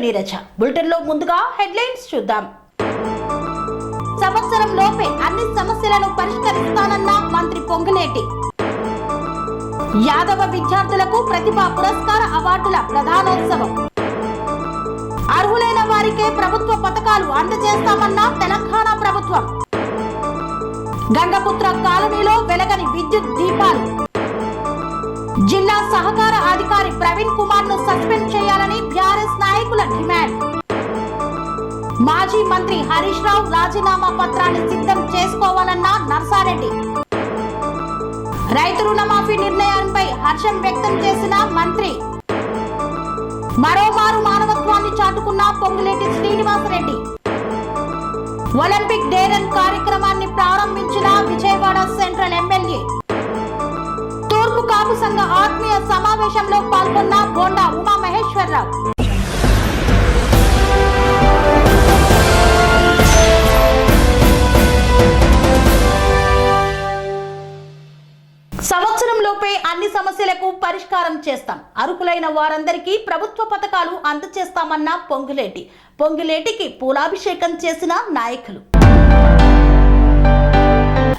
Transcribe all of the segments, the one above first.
నీరజ. బులెటిన్లో ముందుగా హెడ్లైన్స్ చూద్దాం. సంవత్సరం లోపే అన్ని సమస్యలను పరిష్కరిస్తానన్న మంత్రి పొంగులేటి. యాదవ విద్యార్థులకు ప్రతిభా పురస్కార అవార్డుల ప్రధానోత్సవం. అర్హులైన వారికే ప్రభుత్వ పథకాలు అందజేస్తామన్న తెలంగాణ ప్రభుత్వం. గంగపుత్ర కాలనీలో వెలగని విద్యుత్ దీపాలు. జిల్లా సహకార అధికారి ప్రవీణ్ కుమార్ ను సస్పెండ్ చేయాలని బీఆర్ఎస్ నాయకుల డిమాండ్. మాజీ మంత్రి హరీష్ రావు రాజీనామా పత్రాన్ని సిద్ధం చేసుకోవాలన్న నర్సారెడ్డి. రైతు రుణమాఫీ నిర్ణయంపై హర్షం వ్యక్తం చేసిన మంత్రి. మరోమారు మానవత్వాన్ని చాటుకున్న Ponguleti Srinivasa Reddy. Olympic day run కార్యక్రమాన్ని ప్రారంభించిన విజయవాడ సెంట్రల్ ఎమ్మెల్యే. తూర్పు కాపు సంఘ ఆత్మీయ సమావేశంలో పాల్గొన్న బోండా ఉమామహేశ్వరరావు. సంవత్సరంలోపే అన్ని సమస్యలకు పరిష్కారం చేస్తాం, అర్హులైన వారందరికీ ప్రభుత్వ పథకాలు అందజేస్తామన్న పొంగులేటికి పూలాభిషేకం చేసిన నాయకులు.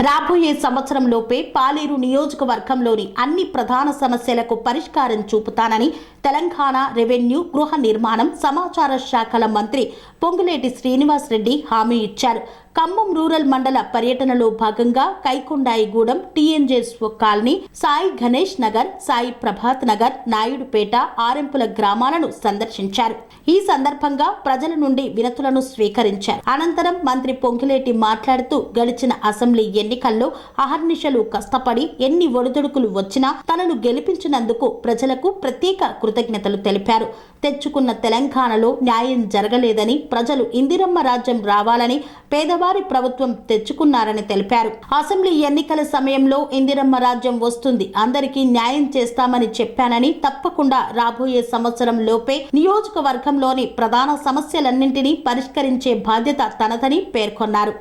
రాబోయే సంవత్సరంలోపే పాలేరు నియోజకవర్గంలోని అన్ని ప్రధాన సమస్యలకు పరిష్కారం చూపుతానని తెలంగాణ రెవెన్యూ, గృహ నిర్మాణం, సమాచార శాఖల మంత్రి పొంగులేటి శ్రీనివాసరెడ్డి హామీ ఇచ్చారు. ఖమ్మం రూరల్ మండల పర్యటనలో భాగంగా కైకొండాయిగూడెం, టీఎన్జేఎస్ కాలనీ, సాయి గణేష్ నగర్, సాయి ప్రభాత్ నగర్, నాయుడుపేట, ఆరెంపుల గ్రామాలను సందర్శించారు. ఈ సందర్భంగా ప్రజల నుండి వినతులను స్వీకరించారు. అనంతరం మంత్రి పొంగులేటి మాట్లాడుతూ గడిచిన అసెంబ్లీ ఎన్నికల్లో అహర్నిశలు కష్టపడి ఎన్ని ఒడిదుడుకులు వచ్చినా తనను గెలిపించినందుకు ప్రజలకు ప్రత్యేక కృతజ్ఞతలు తెలిపారు. తెచ్చుకున్న తెలంగాణలో న్యాయం జరగలేదని, ప్రజలు ఇందిరమ్మ రాజ్యం రావాలని పేదవారి ప్రభుత్వం తెచ్చుకున్నారని తెలిపారు. అసెంబ్లీ ఎన్నికల సమయంలో ఇందిరమ్మ రాజ్యం వస్తుంది, అందరికీ న్యాయం చేస్తామని చెప్పానని, తప్పకుండా రాబోయే సంవత్సరం లోపే నియోజకవర్గంలోని ప్రధాన సమస్యలన్నింటినీ పరిష్కరించే బాధ్యత తనదని పేర్కొన్నారు.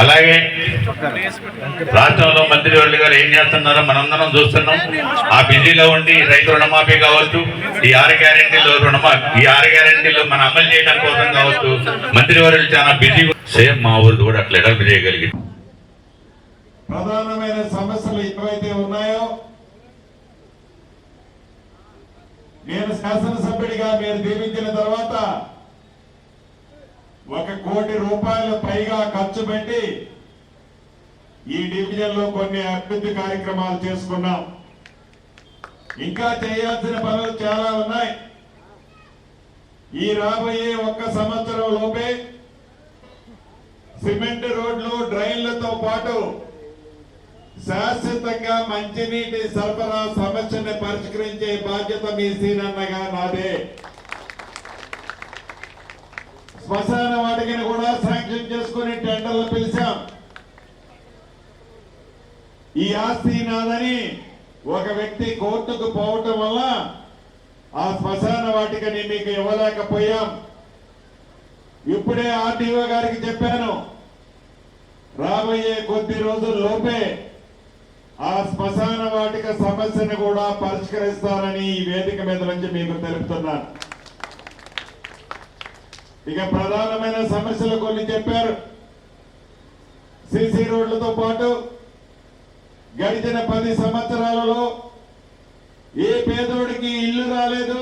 అలాగే రాష్ట్రంలో మంత్రివర్యులు గారు ఏం చేస్తున్నారో మనందరం చూస్తున్నాం. ఆ బిజీలో ఉండి రైతు రుణమాఫీ కావచ్చు, ఈ 6 గ్యారెంటీలు మన అమలు చేయడం కోసం కావచ్చు, మంత్రివర్యులు చాలా బిజీ. సేమ్ మా ఊరిది కూడా అట్లా డెవలప్ చేయగలిగింది. ప్రధానమైన సమస్యలు ఏవైతే ఉన్నాయో నేను శాసనసభ్యుడిగా మీరు దీవించిన తర్వాత 1 కోటి రూపాయలు పైగా ఖర్చు పెట్టి ఈ డివిజన్ లో కొన్ని అభివృద్ధి కార్యక్రమాలు చేసుకున్నాం. ఇంకా చేయాల్సిన పనులు చాలా ఉన్నాయి. ఈ రాబోయే 1 సంవత్సరం లోపే సిమెంట్ రోడ్లు, డ్రైన్లతో పాటు శాశ్వతంగా మంచినీటి సరఫరా సమస్యను పరిష్కరించే బాధ్యత మీ సీనన్నగా నాదే. శ్మశాన వాటికని కూడా శాంక్షన్ చేసుకుని టెండర్లు పిలిచాం. ఈ ఆస్తి నాదని ఒక వ్యక్తి కోర్టుకు పోవటం వల్ల ఆ శ్మశాన వాటికని మీకు ఇవ్వలేకపోయాం. ఇప్పుడే ఆర్డీఓ గారికి చెప్పాను, రాబోయే కొద్ది రోజుల్లోపే ఆ శ్మశాన వాటిక సమస్యను కూడా పరిష్కరిస్తారని ఈ వేదిక మీద నుంచి మీకు తెలుపుతున్నాను. ఇక ప్రధానమైన సమస్యలు కొన్ని చెప్పారు. సిసి రోడ్లతో పాటు గడిచిన 10 సంవత్సరాలలో ఏ పేదోడికి ఇల్లు రాలేదు,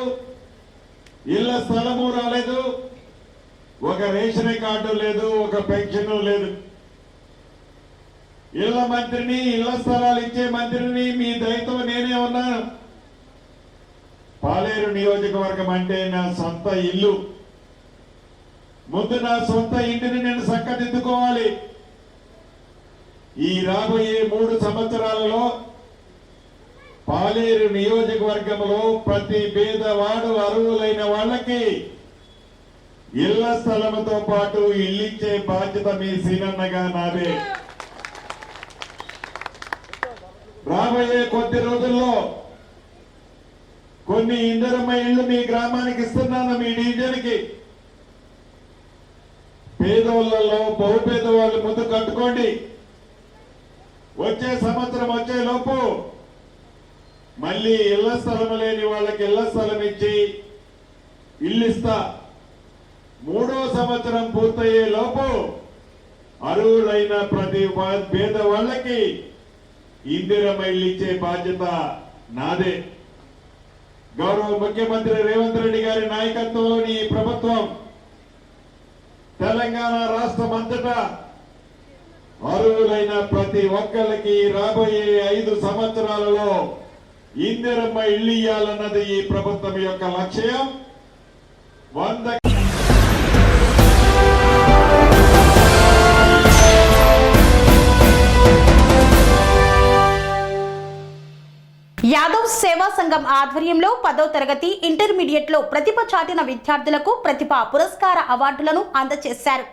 ఇళ్ల స్థలము రాలేదు, ఒక రేషన్ కార్డు లేదు, ఒక పెన్షన్ లేదు. ఇళ్ల మంత్రిని, ఇళ్ల స్థలాలు ఇచ్చే మంత్రిని మీ దయతో నేనే ఉన్నాను. పాలేరు నియోజకవర్గం అంటే నా సొంత ఇల్లు. ముందు నా సొంత ఇంటిని నేను చక్కదిద్దుకోవాలి. ఈ రాబోయే 3 సంవత్సరాలలో పాలేరు నియోజకవర్గంలో ప్రతి పేదవాడు అర్హులైన వాళ్ళకి ఇళ్ల స్థలంతో పాటు ఇల్లిచ్చే బాధ్యత మీ సీనన్నగా నాదే. రాబోయే కొద్ది రోజుల్లో కొన్ని ఇందిరమ్మ ఇళ్లు మీ గ్రామానికి ఇస్తున్నాను, మీ డివిజన్కి. పేదవాళ్ళలో బహుపేదవాళ్ళు ముందు కట్టుకోండి. వచ్చే సంవత్సరం వచ్చే లోపు మళ్ళీ ఇళ్ల స్థలం లేని వాళ్ళకి ఇళ్ల స్థలం ఇచ్చి ఇల్లు ఇస్తా, 3వ సంవత్సరం పూర్తయ్యే లోపు అర్హులైన ప్రతి పేద వాళ్ళకి ఇందిరమ్మ ఇల్లు ఇచ్చే బాధ్యత నాదే. గౌరవ ముఖ్యమంత్రి రేవంత్ రెడ్డి గారి నాయకత్వంలోని ఈ ప్రభుత్వం తెలంగాణ రాష్ట్రం అంతటా అర్హులైన ప్రతి ఒక్కరికి రాబోయే 5 సంవత్సరాలలో ఇందిరమ్మ ఇల్లు ఇయ్యాలన్నది ఈ ప్రభుత్వం యొక్క లక్ష్యం. 100 యాదవ్ సేవా సంఘం ఆధ్వర్యంలో 10వ తరగతి ఇంటర్మీడియట్ లో ప్రతిభ చాటిన విద్యార్థులకు ప్రతిభా పురస్కార అవార్డులను అందజేశారు.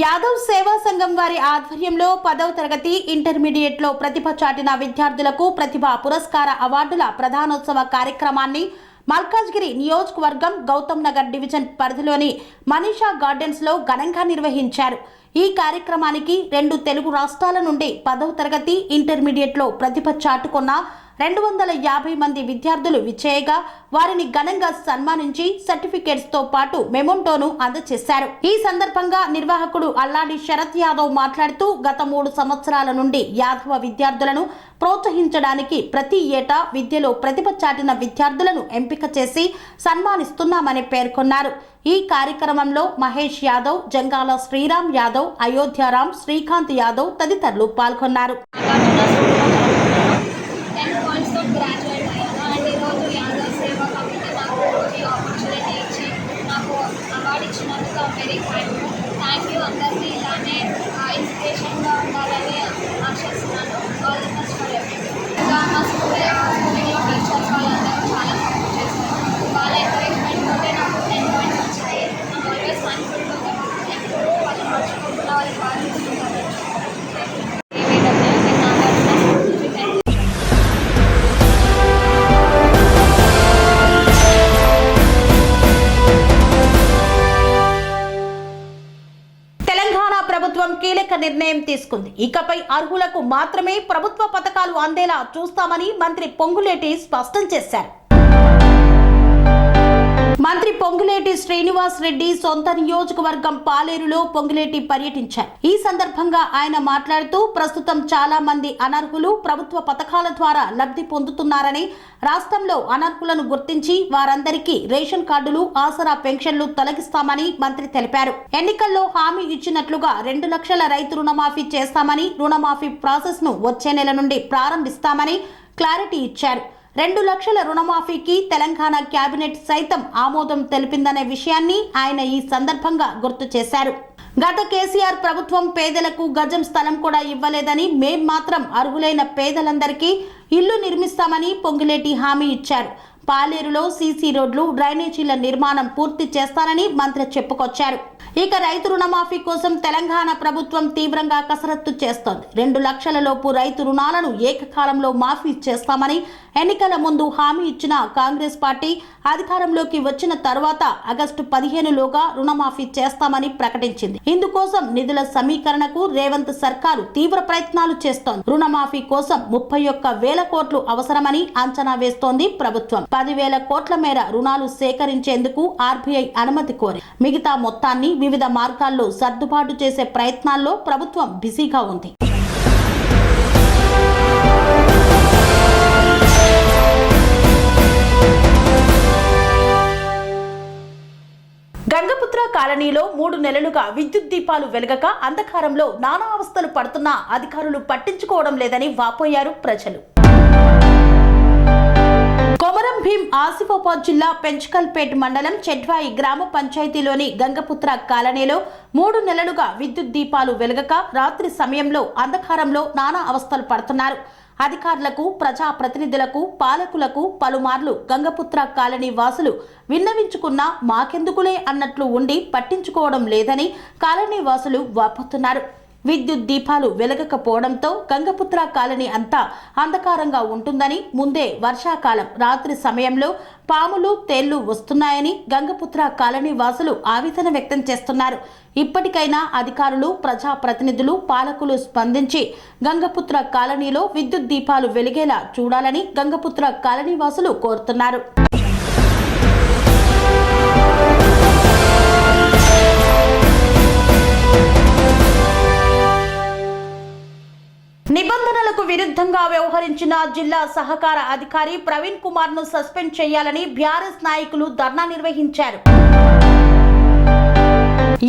యాదవ్ సేవా సంఘం వారి ఆధ్వర్యంలో 10వ తరగతి ఇంటర్మీడియట్ లో ప్రతిభ చాటిన విద్యార్థులకు ప్రతిభా పురస్కార అవార్డుల ప్రధానోత్సవ కార్యక్రమాన్ని మల్కాజ్గిరి నియోజకవర్గం గౌతమ్ నగర్ డివిజన్ పరిధిలోని మనీషా గార్డెన్స్ లో ఘనంగా నిర్వహించారు. ఈ కార్యక్రమానికి 2 తెలుగు రాష్ట్రాల నుండి 10వ తరగతి ఇంటర్మీడియట్ లో ప్రతిభ చాటుకున్న 250 మంది విద్యార్థులు విజేయగా వారిని ఘనంగా సన్మానించి సర్టిఫికేట్స్ తో పాటు మెమోంటోను అందజేశారు. ఈ సందర్భంగా నిర్వాహకుడు అల్లాడి శరత్ యాదవ్ మాట్లాడుతూ గత 3 సంవత్సరాల నుండి యాదవ విద్యార్థులను ప్రోత్సహించడానికి ప్రతి ఏటా విద్యలో ప్రతిభ చాటిన విద్యార్థులను ఎంపిక చేసి సన్మానిస్తున్నామని పేర్కొన్నారు. ఈ కార్యక్రమంలో మహేష్ యాదవ్, జంగాల శ్రీరామ్ యాదవ్, అయోధ్యారామ్, శ్రీకాంత్ యాదవ్ తదితరులు పాల్గొన్నారు. గ్రాడ్యుయేట్ అయ్యాను అండ్ ఈరోజు యాదవ్ సేవా కమిటీ నాకు ఈ ఆపర్చునిటీ ఇచ్చి నాకు అవార్డు ఇచ్చినందుకు వెరీ థ్యాంక్ యూ. అందరికీ ఇలానే ఇన్స్పిరేషన్గా ఉండాలని ఆశిస్తున్నాను. All the best for everything. ఇంకా మా స్కూలింగ్లో టీచర్స్ వాళ్ళందరూ చాలా సపోర్ట్ చేశారు. వాళ్ళ ఎంకరేజ్మెంట్ తోటే నాకు 10 points వచ్చాయి. నాకు ఆల్వేస్ థ్యాంక్ఫుల్ టు దెమ్. ఎప్పుడూ వాళ్ళు మర్చిపోకుండా వాళ్ళు బాధిస్తున్నారు. ప్రభుత్వం కీలక నిర్ణయం తీసుకుంది. ఇకపై అర్హులకు మాత్రమే ప్రభుత్వ పథకాలు అందేలా చూస్తామని మంత్రి పొంగులేటి స్పష్టం చేశారు. మంత్రి పొంగులేటి శ్రీనివాస్ రెడ్డి సొంత నియోజకవర్గం పాలేరులో పొంగులేటి పర్యటించారు. ఈ సందర్భంగా ఆయన మాట్లాడుతూ ప్రస్తుతం చాలా మంది అనర్హులు ప్రభుత్వ పథకాల ద్వారా లబ్ధి పొందుతున్నారని, రాష్ట్రంలో అనర్హులను గుర్తించి వారందరికీ రేషన్ కార్డులు, ఆసరా పెన్షన్లు తొలగిస్తామని మంత్రి తెలిపారు. ఎన్నికల్లో హామీ ఇచ్చినట్లుగా 2 లక్షల రైతు రుణమాఫీ చేస్తామని, రుణమాఫీ ప్రాసెస్ ను వచ్చే నెల నుండి ప్రారంభిస్తామని క్లారిటీ ఇచ్చారు. 2 లక్షల రుణమాఫీకి తెలంగాణ కేబినెట్ సైతం ఆమోదం తెలిపిందనే విషయాన్ని ఆయన ఈ సందర్భంగా గుర్తు చేశారు. గత కేసీఆర్ ప్రభుత్వం పేదలకు గజం స్థలం కూడా ఇవ్వలేదని, మేం మాత్రం అర్హులైన పేదలందరికీ ఇల్లు నిర్మిస్తామని పొంగులేటి హామీ ఇచ్చారు. పాలేరులో సీసీ రోడ్లు, డ్రైనేజీల నిర్మాణం పూర్తి చేస్తారని మంత్రి చెప్పుకొచ్చారు. ఇక రైతు రుణమాఫీ కోసం తెలంగాణ ప్రభుత్వం తీవ్రంగా కసరత్తు చేస్తోంది. 2 లక్షల లోపు రైతు రుణాలను ఏకకాలంలో మాఫీ చేస్తామని ఎన్నికల ముందు హామీ ఇచ్చిన కాంగ్రెస్ పార్టీ అధికారంలోకి వచ్చిన తర్వాత ఆగస్టు 15లోగా రుణమాఫీ చేస్తామని ప్రకటించింది. ఇందుకోసం నిధుల సమీకరణకు రేవంత్ సర్కారు తీవ్ర ప్రయత్నాలు చేస్తోంది. రుణమాఫీ కోసం 31,000 కోట్లు అవసరమని అంచనా వేస్తోంది ప్రభుత్వం. 10,000 కోట్ల మేర రుణాలు సేకరించేందుకు ఆర్బీఐ అనుమతి కోరి మిగతా మొత్తాన్ని వివిధ మార్గాల్లో సర్దుబాటు చేసే ప్రయత్నాల్లో ప్రభుత్వం బిజీగా ఉంది. గంగపుత్ర కాలనీలో 3 నెలలుగా విద్యుత్ దీపాలు వెలగక అంధకారంలో నానా అవస్థలు పడుతున్నా అధికారులు పట్టించుకోవడం లేదని వాపోయారు ప్రజలు. కొమరం భీం ఆసిఫాబాద్ జిల్లా పెంచకల్పేట్ మండలం చెడ్వాయి గ్రామ పంచాయతీలోని గంగపుత్ర కాలనీలో 3 నెలలుగా విద్యుత్ దీపాలు వెలగక రాత్రి సమయంలో అంధకారంలో నానా అవస్థలు పడుతున్నారు. అధికారులకు, ప్రజాప్రతినిధులకు, పాలకులకు పలుమార్లు గంగపుత్ర కాలనీ వాసులు విన్నవించుకున్నా మాకెందుకులే అన్నట్లు ఉండి పట్టించుకోవడం లేదని కాలనీ వాసులు వాపోతున్నారు. విద్యుత్ దీపాలు వెలగకపోవడంతో గంగపుత్ర కాలనీ అంతా అంధకారంగా ఉంటుందని, ముందే వర్షాకాలం రాత్రి సమయంలో పాములు, తేళ్లు వస్తున్నాయని గంగపుత్ర కాలనీ వాసులు ఆవేదన వ్యక్తం చేస్తున్నారు. ఇప్పటికైనా అధికారులు, ప్రజాప్రతినిధులు, పాలకులు స్పందించి గంగపుత్ర కాలనీలో విద్యుత్ దీపాలు వెలిగేలా చూడాలని గంగపుత్ర కాలనీ వాసులు కోరుతున్నారు. నిబంధనలకు విరుద్ధంగా వ్యవహరించిన జిల్లా సహకార అధికారి ప్రవీణ్ కుమార్ ను సస్పెండ్ చేయాలని బీఆర్ఎస్ నాయకులు ధర్నా నిర్వహించారు.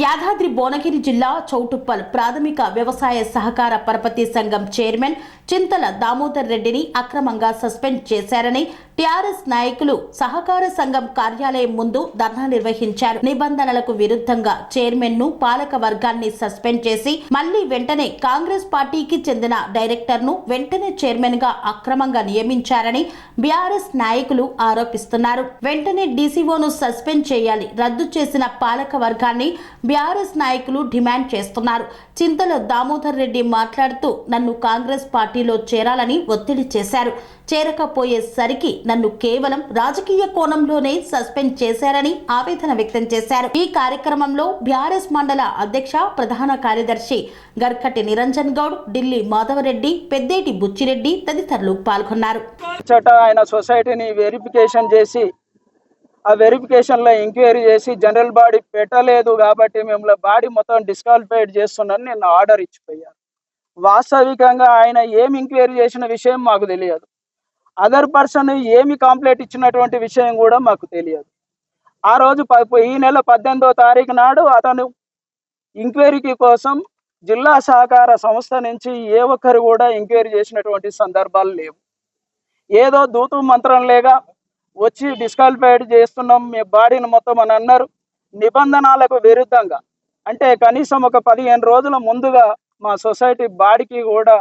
యాదాద్రి భువనగిరి జిల్లా చౌటుప్పల్ ప్రాథమిక వ్యవసాయ సహకార పరపతి సంఘం చైర్మన్ చింతల దామోదర్ రెడ్డిని అక్రమంగా సస్పెండ్ చేశారని టీఆర్ఎస్ నాయకులు సహకార సంఘం కార్యాలయం ముందు ధర్నా నిర్వహించారు. నిబంధనలకు విరుద్ధంగా చైర్మన్ ను పాలక వర్గాన్ని సస్పెండ్ చేసి మళ్లీ వెంటనే కాంగ్రెస్ పార్టీకి చెందిన డైరెక్టర్ ను వెంటనే చైర్మన్ గా అక్రమంగా నియమించారని బీఆర్ఎస్ నాయకులు ఆరోపిస్తున్నారు. వెంటనే డీసీఓను సస్పెండ్ చేయాలి, రద్దు చేసిన పాలక వర్గాన్ని బీఆర్ఎస్ నాయకులు డిమాండ్ చేస్తున్నారు. చింతల దామోదర్ రెడ్డి మాట్లాడుతూ నన్ను కాంగ్రెస్ పార్టీలో చేరాలని ఒత్తిడి చేశారు. చేరకపోయేసరికి నన్ను కేవలం రాజకీయ కోణంలోనే సస్పెండ్ చేశారని ఆవేదన వ్యక్తం చేశారు. ఈ కార్యక్రమంలో బీఆర్ఎస్ మండల అధ్యక్ష ప్రధాన కార్యదర్శి గర్కటి నిరంజన్ గౌడ్, ఢిల్లీ మాధవరెడ్డి, పెద్దేటి బుచ్చిరెడ్డి తదితరులు పాల్గొన్నారు. ఆయన సొసైటీని వెరిఫికేషన్ చేసి ఆ వెరిఫికేషన్లో ఎంక్వైరీ చేసి జనరల్ బాడీ పెట్టలేదు కాబట్టి మిమ్మల్ని బాడీ మొత్తం డిస్క్వాలిఫైడ్ చేస్తున్నారని నేను ఆర్డర్ ఇచ్చిపోయాను. వాస్తవికంగా ఆయన ఏమి ఎంక్వైరీ చేసిన విషయం మాకు తెలియదు. అదర్ పర్సన్ ఏమి కంప్లైంట్ ఇచ్చినటువంటి విషయం కూడా మాకు తెలియదు. ఆ రోజు ఈ నెల 18వ తారీఖు నాడు అతను ఎంక్వైరీకి కోసం జిల్లా సహకార సంస్థ నుంచి ఏ ఒక్కరు కూడా ఎంక్వైరీ చేసినటువంటి సందర్భాలు లేవు. ఏదో దూతు మంత్రం లేగా వచ్చి డిస్క్వాలిఫైడ్ చేస్తున్నాం మీ బాడీని మొత్తం అని అన్నారు. నిబంధనలకు విరుద్ధంగా అంటే కనీసం ఒక 15 రోజుల ముందుగా మా సొసైటీ బాడీకి కూడా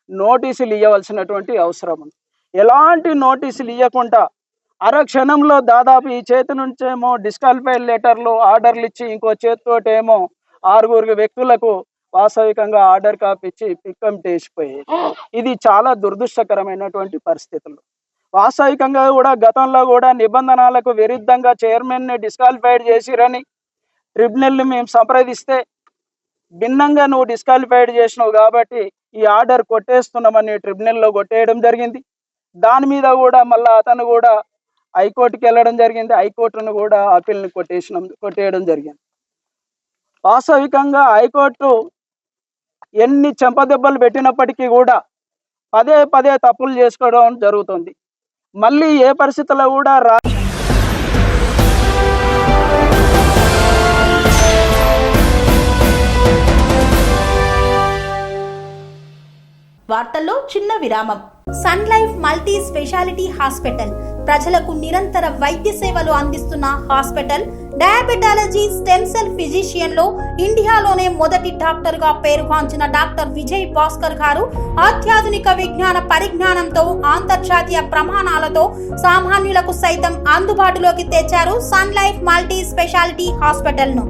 నోటీసులు ఇవ్వవలసినటువంటి అవసరం ఉంది. ఎలాంటి నోటీసులు ఇవ్వకుండా అరక్షణంలో దాదాపు ఈ చేతి నుంచేమో డిస్క్వాలిఫైడ్ లెటర్లు ఆర్డర్లు ఇచ్చి ఇంకో చేతితోటేమో 6 వ్యక్తులకు వాస్తవికంగా ఆర్డర్ కాపీ ఇచ్చి పిక్కం చేసిపోయేది. ఇది చాలా దురదృష్టకరమైనటువంటి పరిస్థితులు. వాస్తవికంగా కూడా గతంలో కూడా నిబంధనలకు విరుద్ధంగా చైర్మన్ని డిస్క్వాలిఫైడ్ చేసిరని ట్రిబ్యునల్ని మేము సంప్రదిస్తే భిన్నంగా నువ్వు డిస్క్వాలిఫైడ్ చేసినావు కాబట్టి ఈ ఆర్డర్ కొట్టేస్తున్నామని ట్రిబ్యునల్లో కొట్టేయడం జరిగింది. దాని మీద కూడా మళ్ళీ అతను కూడా హైకోర్టుకి వెళ్ళడం జరిగింది. హైకోర్టును కూడా అప్పీల్ని కొట్టేయడం జరిగింది. వాస్తవికంగా హైకోర్టు ఎన్ని చెంపదెబ్బలు పెట్టినప్పటికీ కూడా పదే పదే తప్పులు చేసుకోవడం జరుగుతుంది. మళ్ళీ ఏ పరిస్థితుల్లో కూడా వార్తల్లో చిన్న విరామం. Sun Life multi speciality hospital ప్రజలకు నిరంతర వైద్య సేవలు అందిస్తున్న hospital. Diabetology, stem cell physician లో ఇండియాలోనే మొదటి డాక్టర్ గా పేరుగాంచిన డాక్టర్ విజయ్ భాస్కర్ గారు అత్యాధునిక విజ్ఞాన పరిజ్ఞానంతో అంతర్జాతీయ ప్రమాణాలతో సామాన్యులకు సైతం అందుబాటులోకి తెచ్చారు Sun Life multi speciality hospital ను.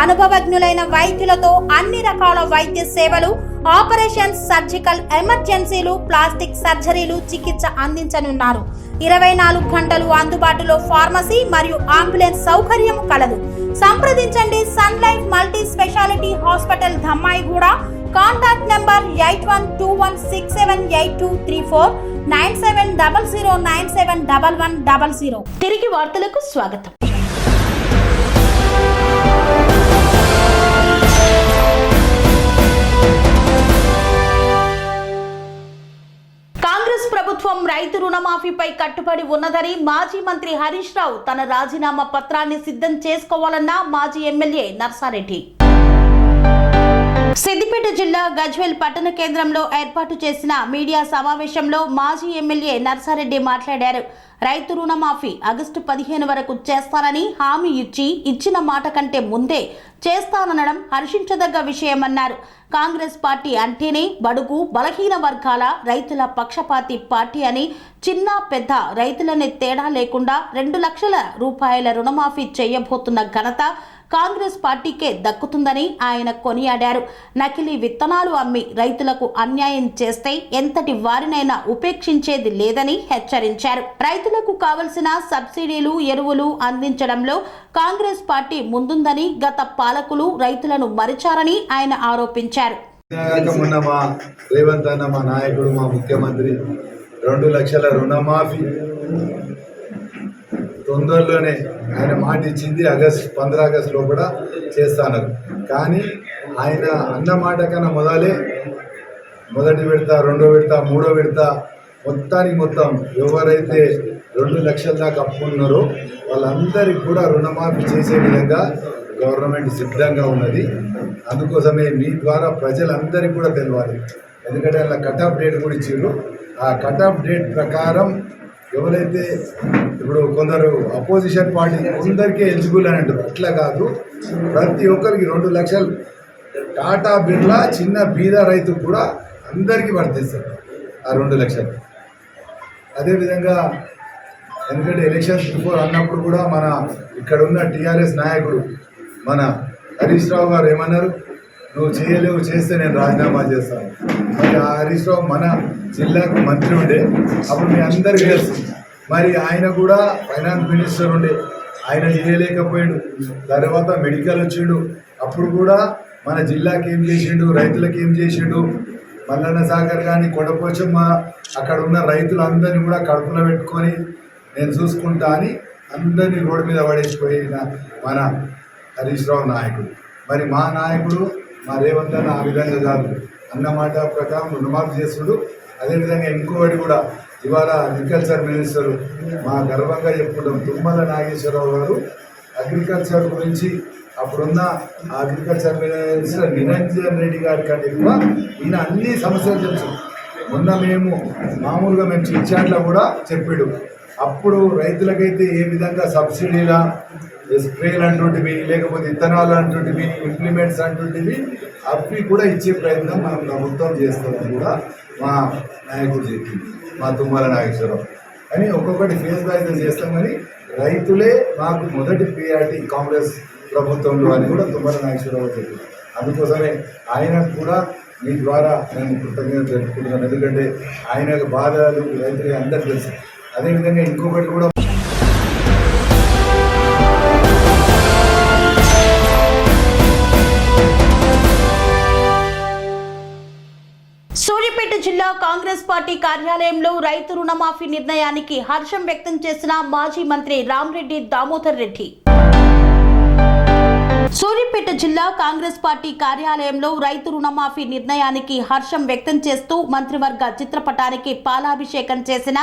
అనుభవజ్ఞులైన వైద్యులతో అన్ని రకాల వైద్య సేవలు, ఆపరేషన్స్, సర్జికల్ ఎమర్జెన్సీలు, ప్లాస్టిక్ సర్జరీలు, చికిత్స అందించనున్నారు. 24 గంటలు అందుబాటులో ఫార్మసీ మరియు అంబులెన్స్ సౌకర్యం కలదు. సంప్రదించండి Sun Life multi speciality hospital, Dhammaiguda. Contact number 8121678234, 9700971100. తిరిగి వార్తలకు స్వాగతం. కాంగ్రెస్ ప్రభుత్వం రైతు రుణమాఫీపై కట్టుబడి ఉన్నదని మాజీ మంత్రి హరీష్ రావు తన రాజీనామా పత్రాన్ని సిద్ధం చేసుకోవాలన్న మాజీ ఎమ్మెల్యే నర్సారెడ్డి. సిద్దిపేట జిల్లా గజ్వేల్ పట్టణ కేంద్రంలో ఏర్పాటు చేసిన మీడియా సమావేశంలో మాజీ ఎమ్మెల్యే నర్సారెడ్డి మాట్లాడారు. రైతు రుణమాఫీ ఆగస్టు 15 వరకు చేస్తానని హామీ ఇచ్చిన మాట కంటే ముందే చేస్తాననడం హర్షించదగ్గ విషయమన్నారు. కాంగ్రెస్ పార్టీ అంటేనే బడుగు బలహీన వర్గాల రైతుల పక్షపాతి పార్టీ అని, చిన్న పెద్ద రైతులనే తేడా లేకుండా 2 లక్షల రూపాయల రుణమాఫీ చేయబోతున్న ఘనత కాంగ్రెస్ పార్టీకే దక్కుతుందని ఆయన కొనియాడారు. నకిలీ విత్తనాలు అమ్మి రైతులకు అన్యాయం చేస్తే ఎంతటి వారినైనా ఉపేక్షించేది లేదని హెచ్చరించారు. రైతులకు కావలసిన సబ్సిడీలు, ఎరువులు అందించడంలో కాంగ్రెస్ పార్టీ ముందుందని, గత పాలకులు రైతులను మరిచారని ఆయన ఆరోపించారు. రేవంత్ అన్న మా నాయకుడు, మా ముఖ్యమంత్రి 2 లక్షల రుణమాఫీ తొందరలోనే ఆయన మాట ఇచ్చింది. 15 ఆగస్టులో కూడా చేస్తాను. కానీ ఆయన అన్న మాట కన్నా మొదలే మొదటి విడత, రెండో విడత, మూడో విడత మొత్తానికి మొత్తం ఎవరైతే 2 లక్షల దాకా అప్పు ఉన్నారో వాళ్ళందరికీ కూడా రుణమాఫీ చేసే విధంగా గవర్నమెంట్ సిద్ధంగా ఉన్నది. అందుకోసమే మీ ద్వారా ప్రజలందరికీ కూడా తెలియాలి. ఎందుకంటే అలా కట్ ఆఫ్ డేట్ కూడా ఇచ్చారు. ఆ కట్ ఆఫ్ డేట్ ప్రకారం ఎవరైతే ఇప్పుడు కొందరు అపోజిషన్ పార్టీ కొందరికే ఎలిజిబుల్ అని అంటారు, అట్లా కాదు, ప్రతి ఒక్కరికి 2 లక్షలు. టాటా బిర్లా చిన్న బీద రైతు కూడా అందరికీ వర్తిస్తారు ఆ 2 లక్షలు. అదేవిధంగా ఎందుకంటే ఎలక్షన్స్ బిఫోర్ అన్నప్పుడు కూడా మన ఇక్కడ ఉన్న టీఆర్ఎస్ నాయకుడు మన హరీష్ రావు గారు ఏమన్నారు, నువ్వు చేయలేవు, చేస్తే నేను రాజీనామా చేస్తాను. మరి ఆ హరీష్ రావు మన జిల్లాకు మంత్రి ఉండే, అప్పుడు మీ అందరికీ తెలుసు. మరి ఆయన కూడా ఫైనాన్స్ మినిస్టర్ ఉండే, ఆయన చేయలేకపోయాడు. తర్వాత మెడికల్ వచ్చిండు, అప్పుడు కూడా మన జిల్లాకి ఏం చేసిండు, రైతులకు ఏం చేసిండు. మల్లన్న సాగర్ కానీ కొడపోచమ్మ అక్కడ ఉన్న రైతులందరినీ కూడా కడుపులో పెట్టుకొని నేను చూసుకుంటా అని అందరినీ రోడ్డు మీద పడేసిపోయిన మన హరీష్ రావు నాయకుడు. మరి మా నాయకుడు మా రేవంత్ అన్న ఆ విధంగా కాదు, అన్నమాట ప్రకారం రుణమాఫీ చేస్తుడు. అదేవిధంగా ఇంకోటి కూడా ఇవాళ అగ్రికల్చర్ మినిస్టర్ మా గర్వంగా చెప్పుకుంటాం, తుమ్మల నాగేశ్వరరావు గారు అగ్రికల్చర్ గురించి అప్పుడున్న అగ్రికల్చర్ మినిస్టర్ నిరంజన్ రెడ్డి గారి కంటే ఎక్కువ ఈయన అన్ని సమస్యలు తెలుసు. మొన్న మేము మామూలుగా మేము చిట్చాట్లో కూడా చెప్పాడు, అప్పుడు రైతులకైతే ఏ విధంగా సబ్సిడీలా స్ప్రేలు అంటుంటివి, లేకపోతే ఇత్తనాలు అంటుంటివి, ఇంప్లిమెంట్స్ అంటుంటివి, అవి కూడా ఇచ్చే ప్రయత్నం మనం ప్రభుత్వం చేస్తామని కూడా మా నాయకుడు చెప్పింది, మా తుమ్మల నాగేశ్వరరావు. కానీ ఒక్కొక్కటి ఫేస్ వైజ్గా చేస్తామని రైతులే మాకు మొదటి ప్రియారిటీ కాంగ్రెస్ ప్రభుత్వంలో అని కూడా తుమ్మల నాగేశ్వరరావు చెప్పింది. అందుకోసమే ఆయనకు కూడా మీ ద్వారా నేను కృతజ్ఞత తెలుపుకుంటున్నాను. ఎందుకంటే ఆయన బాధలు రైతులే అందరికీ తెలుసు. అదేవిధంగా ఇంకొకటి కూడా సూర్యాపేట జిల్లా కాంగ్రెస్ పార్టీ కార్యాలయంలో రైతు రుణమాఫీ నిర్ణయానికి హర్షం వ్యక్తం చేసిన మాజీ మంత్రి రామరెడ్డి దామోదర్ రెడ్డి. సూర్యాపేట జిల్లా కాంగ్రెస్ పార్టీ కార్యాలయంలో రైతు రుణమాఫీ నిర్ణయానికి హర్షం వ్యక్తం చేస్తూ మంత్రివర్గ చిత్రపటానికి పాలాభిషేకం చేసిన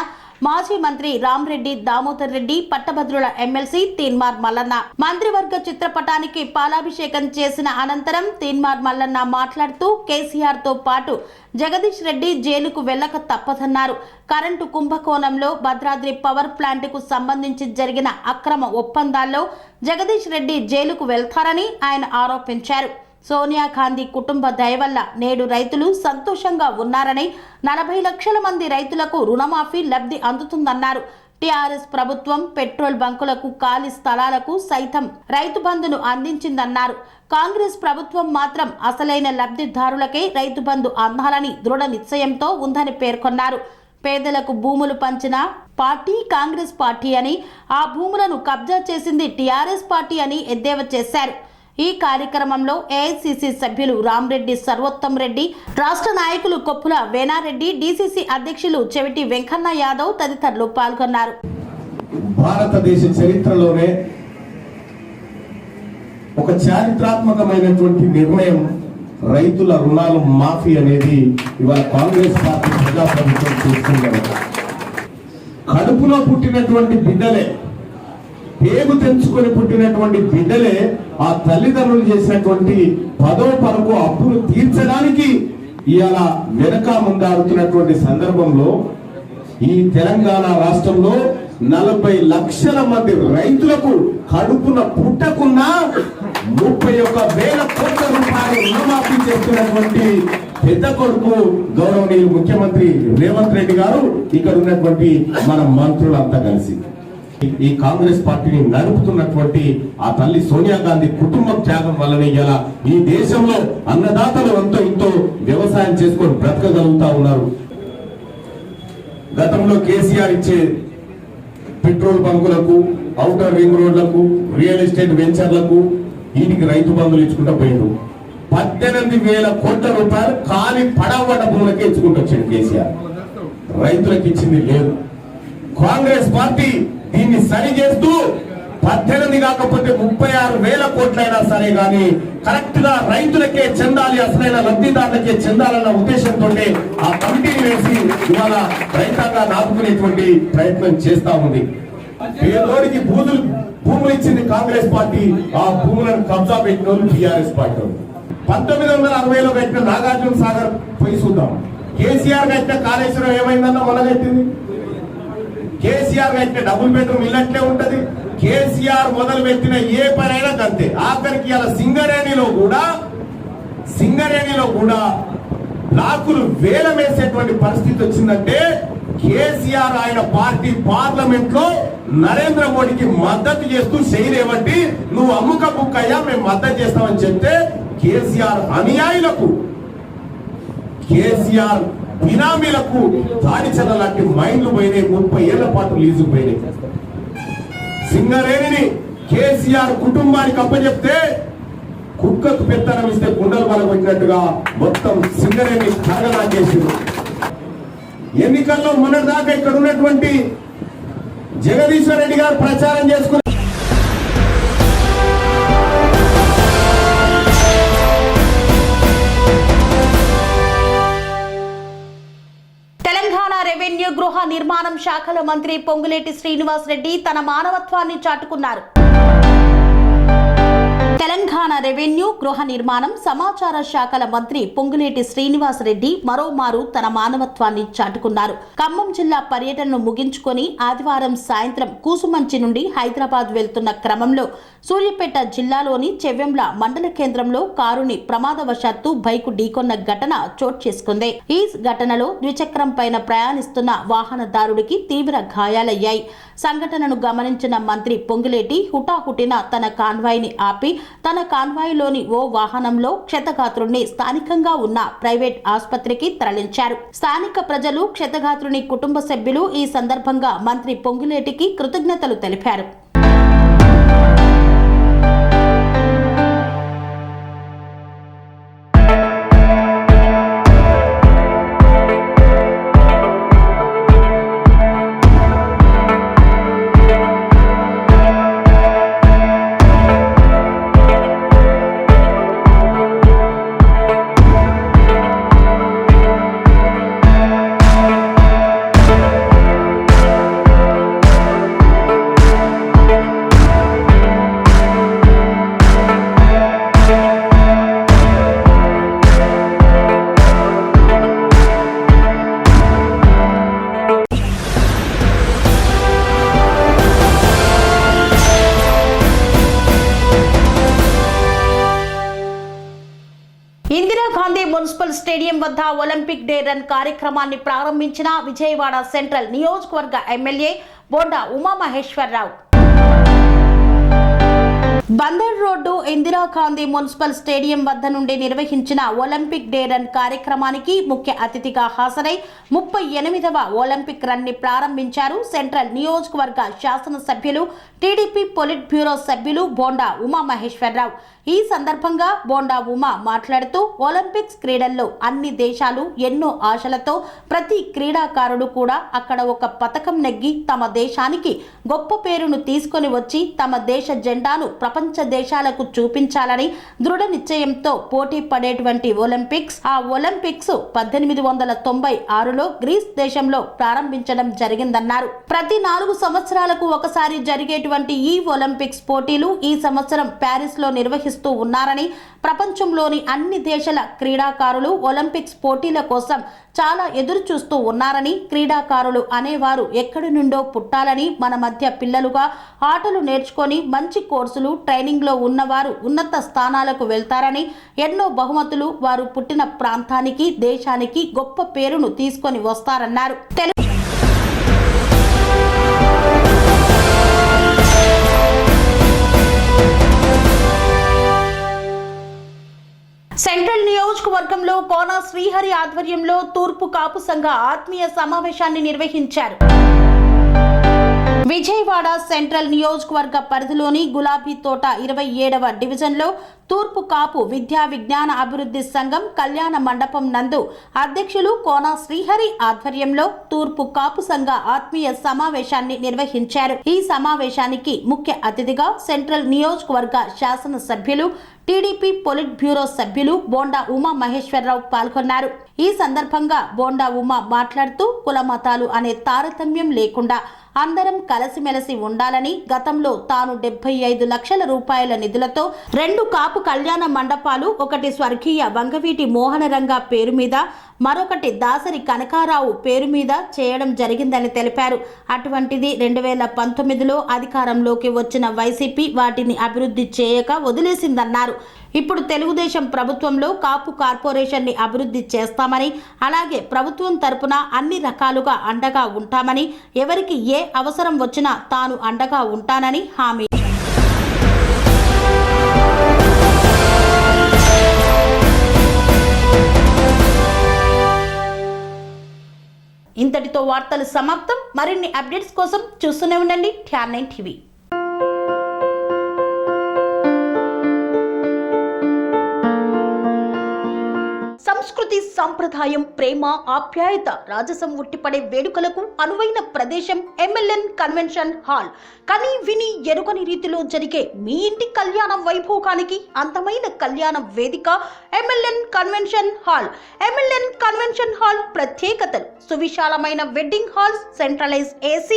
మాజీ మంత్రి రామరెడ్డి దామోదర్ రెడ్డి, పట్టభద్రుల ఎమ్మెల్సీ తీన్మార్ మల్లన్న. మంత్రివర్గ చిత్రపటానికి పాలాభిషేకం చేసిన అనంతరం తీన్మార్ మల్లన్న మాట్లాడుతూ కేసీఆర్ తో పాటు జగదీష్ రెడ్డి జైలుకు వెళ్లక తప్పదన్నారు. కరెంటు కుంభకోణంలో భద్రాద్రి పవర్ ప్లాంట్ కు సంబంధించి జరిగిన అక్రమ ఒప్పందాల్లో జగదీష్ రెడ్డి జైలుకు వెళ్తారని ఆయన ఆరోపించారు. సోనియా గాంధీ కుటుంబ దయ వల్ల నేడు రైతులు సంతోషంగా ఉన్నారని, 40 లక్షల మంది రైతులకు రుణమాఫీ లబ్ధి అందుతుందన్నారు. టీఆర్ఎస్ ప్రభుత్వం పెట్రోల్ బంకులకు, ఖాళీ స్థలాలకు సైతం రైతు బంధును అందించిందన్నారు. కాంగ్రెస్ ప్రభుత్వం మాత్రం అసలైన లబ్ధిదారులకే రైతు బంధు అందాలని దృఢ నిశ్చయంతో ఉందని పేర్కొన్నారు. పేదలకు భూములు పంచిన పార్టీ కాంగ్రెస్ పార్టీ అని, ఆ భూములను కబ్జా చేసింది టీఆర్ఎస్ పార్టీ అని ఎద్దేవా చేశారు. ఈ కార్యక్రమంలో ఏఐసిసి సభ్యులు రామరెడ్డి సర్వోత్తం రెడ్డి, రాష్ట్ర నాయకులు కొప్పుల వేనారెడ్డి, డిసిసి అధ్యక్షులు చెవిటి వెంకన్న యాదవ్ తదితరులు పాల్గొన్నారు. భారతదేశ చరిత్రలోనే ఒక చారిత్రాత్మకమైనటువంటి నిర్ణయం రైతుల రుణాలు మాఫీ అనేది ఇవాళ కాంగ్రెస్ పార్టీ ప్రజాప్రభుత్వం చేస్తున్నారు. కడుపులో పుట్టినటువంటి బిడ్డలే, పేగు తెంచుకొని పుట్టినటువంటి బిడ్డలే ఆ తల్లిదండ్రులు చేసినటువంటి 10వ తరగతి అప్పులు తీర్చడానికి ఇవాళ వెనక ముందాడుతున్నటువంటి సందర్భంలో ఈ తెలంగాణ రాష్ట్రంలో 40 లక్షల మంది రైతులకు కడుపున పుట్టకున్నా 31,000 కోట్ల రూపాయలు రుణమాఫీ చేస్తున్నటువంటి పెద్ద కొడుకు గౌరవనీయులు ముఖ్యమంత్రి రేవంత్ రెడ్డి గారు, ఇక్కడ ఉన్నటువంటి మన మంత్రులంతా కలిసి ఈ కాంగ్రెస్ పార్టీని నడుపుతున్నటువంటి ఆ తల్లి సోనియా గాంధీ కుటుంబం త్యాగం వల్లనే ఇలా ఈ దేశంలో అన్నదాతలు ఎంతో ఇంతో వ్యవసాయం చేసుకొని బ్రతకగలుగుతా ఉన్నారు. గతంలో కేసీఆర్ ఇచ్చే పెట్రోల్ బంకులకు, ఔటర్ రింగ్ రోడ్లకు, రియల్ ఎస్టేట్ వెంచర్లకు వీటికి రైతు బంధువులు ఇచ్చుకుంటూ పోయారు. 18,000 కోట్ల రూపాయలు ఖాళీ పడవడ భూములకే ఇచ్చుకుంటూ వచ్చాడు కేసీఆర్. రైతులకు ఇచ్చింది లేదు. కాంగ్రెస్ పార్టీ దీన్ని సరి చేస్తూ 18 కాకపోతే 36,000 కోట్లైనా సరే కానీ కరెక్ట్ గా రైతులకే చెందాలి, అసలైన లబ్ధిదారులకే చెందాలన్న ఉద్దేశంతో ఆ కమిటీని వేసి ఇవాళ రైతాంగాన్ని ఆదుకునేటువంటి ప్రయత్నం చేస్తా ఉంది. పేదోడికి భూములు ఇచ్చింది కాంగ్రెస్ పార్టీ, ఆ భూములను కబ్జా పెట్టిన వాళ్ళు టీఆర్ఎస్ పార్టీ. 1960లో పెట్టిన నాగార్జున సాగర్ పోయి చూద్దాం. కేసీఆర్ కట్టిన కాళేశ్వరం ఏమైందన్న మొన్న చెప్పింది. కేసీఆర్ కట్టిన డబుల్ బెడ్రూమ్ ఇల్లట్లే ఉంటది. కేసీఆర్ మొదలు పెట్టిన ఏ పనైనా అంతే. ఆఖరికి అలా సింగరేణిలో కూడా లాకులు వేలం వేసేటువంటి పరిస్థితి వచ్చిందంటే కేసీఆర్ ఆయన పార్టీ పార్లమెంట్ లో నరేంద్ర మోడీకి మద్దతు చేస్తూ చేయలేబట్టి నువ్వు అమ్ముక బుక్కయ్యా మేము మద్దతు చేస్తామని చెప్తే కేసీఆర్ అనుయాయులకు, కేసీఆర్ బినామీలకు దాడిచల లాంటి మైండ్లు పోయినాయి. 30 ఏళ్ల పాటు లీజు పోయినాయి. సింగరేణిని కేసీఆర్ కుటుంబానికి అప్పచెప్తే కుక్కకు పెత్తనం ఇస్తే గుండెలు బలగొట్టినట్టుగా మొత్తం సింగరేణి తరగలా చేసింది. ఎన్నికల్లో మొన్నటిదాకా ఇక్కడ ఉన్నటువంటి జగదీశ్వర్ రెడ్డి గారు ప్రచారం చేసుకుని తెలంగాణ రెవెన్యూ గృహ నిర్మాణం శాఖల మంత్రి పొంగులేటి శ్రీనివాస్ రెడ్డి తన మానవత్వాన్ని చాటుకున్నారు. తెలంగాణ రెవెన్యూ గృహ నిర్మాణం సమాచార శాఖల మంత్రి పొంగులేటి శ్రీనివాస్ రెడ్డి మరోమారు తన మానవత్వాన్ని చాటుకున్నారు. ఖమ్మం జిల్లా పర్యటనను ముగించుకొని ఆదివారం సాయంత్రం కూసుమంచి నుండి హైదరాబాద్ వెళ్తున్న క్రమంలో సూర్యాపేట జిల్లాలోని చెవ్వెంల మండల కేంద్రంలో కారుని ప్రమాదవశాత్తు బైకు ఢీకొన్న ఘటన చోటు చేసుకుంది. ఈ ఘటనలో ద్విచక్రం పైన ప్రయాణిస్తున్న వాహనదారుడికి తీవ్ర గాయాలయ్యాయి. సంఘటనను గమనించిన మంత్రి పొంగులేటి హుటాహుటిన తన కాన్వాయ్ని ఆపి తన కాన్వాయ్లోని ఓ వాహనంలో క్షతగాత్రుణ్ణి స్థానికంగా ఉన్న ప్రైవేట్ ఆసుపత్రికి తరలించారు. స్థానిక ప్రజలు, క్షతగాత్రుని కుటుంబ సభ్యులు ఈ సందర్భంగా మంత్రి పొంగులేటికి కృతజ్ఞతలు తెలిపారు. ఇందిరాగాంధీ మున్సిపల్ స్టేడియం వద్ద ఒలింపిక్ డే రన్ కార్యక్రమాన్ని ప్రారంభించిన విజయవాడ సెంట్రల్ నియోజకవర్గ MLA Bonda Umamaheswara Rao. Bandar road Indira Gandhi municipal stadium వద్ద నుండి నిర్వహించిన ఒలింపిక్ డే రన్ కార్యక్రమానికి ముఖ్య అతిథిగా హాజరై 38వ ఒలింపిక్ రన్ ని ప్రారంభించారు సెంట్రల్ నియోజకవర్గ శాసనసభ్యులు టీడీపీ పొలిట్ బ్యూరో సభ్యులు బోండా ఉమామహేశ్వరరావు. ఈ సందర్భంగా బోండా ఉమా మాట్లాడుతూ ఒలింపిక్స్ క్రీడల్లో అన్ని దేశాలు ఎన్నో ఆశలతో ప్రతి క్రీడాకారుడు కూడా అక్కడ ఒక పతకం నెగ్గి తమ దేశానికి గొప్ప పేరును తీసుకొని వచ్చి తమ దేశ జెండాను ప్రపంచ దేశాలకు చూపించాలని దృఢ నిశ్చయంతో పోటీ పడేటువంటి ఒలింపిక్స్ 1896లో గ్రీస్ దేశంలో ప్రారంభించడం జరిగిందన్నారు. ప్రతి 4 సంవత్సరాలకు ఒకసారి జరిగేటువంటి ఈ ఒలింపిక్స్ పోటీలు ఈ సంవత్సరం ప్యారిస్ లో నిర్వహిస్తూ ఉన్నారని, ప్రపంచంలోని అన్ని దేశాల క్రీడాకారులు ఒలింపిక్స్ పోటీల కోసం చాలా ఎదురు చూస్తూ ఉన్నారని, క్రీడాకారులు అనేవారు ఎక్కడి నుండో పుట్టాలని, మన మధ్య పిల్లలుగా ఆటలు నేర్చుకొని మంచి కోర్సులు ట్రైనింగ్ లో ఉన్నవారు ఉన్నత స్థానాలకు వెళ్తారని, ఎన్నో బహుమతులు వారు పుట్టిన ప్రాంతానికి దేశానికి గొప్ప పేరును తీసుకొని వస్తారన్నారు. సెంట్రల్ నియోజకవర్గంలో కోన శ్రీహరి ఆధ్వర్యంలో తూర్పు కాపు సంఘ ఆత్మీయ సమావేశాన్ని నిర్వహించారు. విజయవాడ సెంట్రల్ నియోజకవర్గ పరిధిలోని గులాబీ తోట 27వ డివిజన్లో తూర్పు కాపు విద్యా విజ్ఞాన అభివృద్ధి సంఘం కళ్యాణ మండపం నందు అధ్యక్షులు కోన శ్రీహరి ఆధ్వర్యంలో తూర్పు కాపు సంఘ ఆత్మీయ సమావేశాన్ని నిర్వహించారు. ఈ సమావేశానికి ముఖ్య అతిథిగా సెంట్రల్ నియోజకవర్గ శాసన సభ్యులు టీడీపీ పొలిట్ బ్యూరో సభ్యులు బోండా ఉమా మహేశ్వరరావు పాల్గొన్నారు. ఈ సందర్భంగా బోండా ఉమా మాట్లాడుతూ కుల మతాలు అనే తారతమ్యం లేకుండా అందరం కలిసిమెలిసి ఉండాలని, గతంలో తాను 75 లక్షల రూపాయల నిధులతో 2 కాపు కళ్యాణ మండపాలు, ఒకటి స్వర్గీయ వంగవీటి మోహనరంగ పేరు మీద, మరొకటి దాసరి కనకారావు పేరు మీద చేయడం జరిగిందని తెలిపారు. అటువంటిది 2019లో అధికారంలోకి వచ్చిన వైసీపీ వాటిని అభివృద్ధి చేయక వదిలేసిందన్నారు. ఇప్పుడు తెలుగుదేశం ప్రభుత్వంలో కాపు కార్పొరేషన్ని అభివృద్ధి చేస్తామని, అలాగే ప్రభుత్వం తరపున అన్ని రకాలుగా అండగా ఉంటామని, ఎవరికి ఏ అవసరం వచ్చినా తాను అండగా ఉంటానని హామీ. ఇంతటితో వార్తలు సమాప్తం. మరిన్ని అప్డేట్స్ కోసం చూస్తూనే ఉండండి TR9 టీవీ. సంస్కృతి, సంప్రదాయం, ప్రేమ, ఆప్యాయత, రాజసం ఉట్టిపడే వేడుకలకు అనువైన ప్రదేశం MLN కన్వెన్షన్ హాల్. కని విని ఎరుగని రీతిలో జరిగే మీ ఇంటి కళ్యాణ వైభోగానికి అందమైన కళ్యాణ వేదిక MLN convention hall. MLN convention hall ప్రత్యేకతలు: సువిశాలమైన wedding halls, centralize AC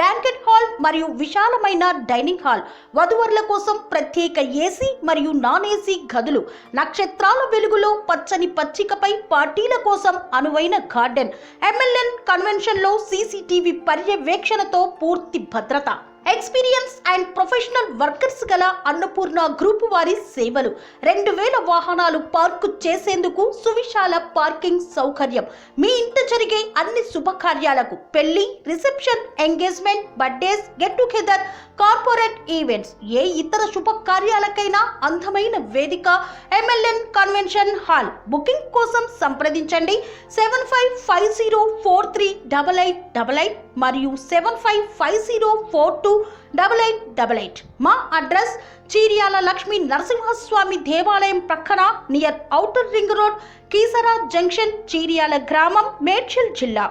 banquet hall మరియు విశాలమైన డైనింగ్ హాల్, వధువరుల కోసం ప్రత్యేక AC మరియు నాన్ AC గదులు, నక్షత్రాల వెలుగులో పచ్చని పచ్చికపై పార్టీల కోసం అనువైన గార్డెన్. MLN కన్వెన్షన్ లో CCTV పర్యవేక్షణతో పూర్తి భద్రత. ఎక్స్పీరియన్స్ అండ్ ప్రొఫెషనల్ వర్కర్స్ గల అన్నపూర్ణ గ్రూప్ వారి సేవలు. 2000 వాహనాలు పార్కు చేసేందుకు సువిశాల పార్కింగ్ సౌకర్యం. మీ ఇంట జరిగే అన్ని శుభకార్యాలకు, పెళ్లి, reception, engagement, birthdays, get together, corporate events, ఏ ఇతర శుభకార్యాలకైనా అందమైన వేదిక MLN కన్వెన్షన్ హాల్. బుకింగ్ కోసం సంప్రదించండి 7550438888 మరియు 7550428888. మా అడ్రస్ చీర్యాల లక్ష్మీ నరసింహస్వామి దేవాలయం ప్రక్కన, near outer ring road, Keesara junction, Cheeryal గ్రామం, మేడ్చల్ జిల్లా.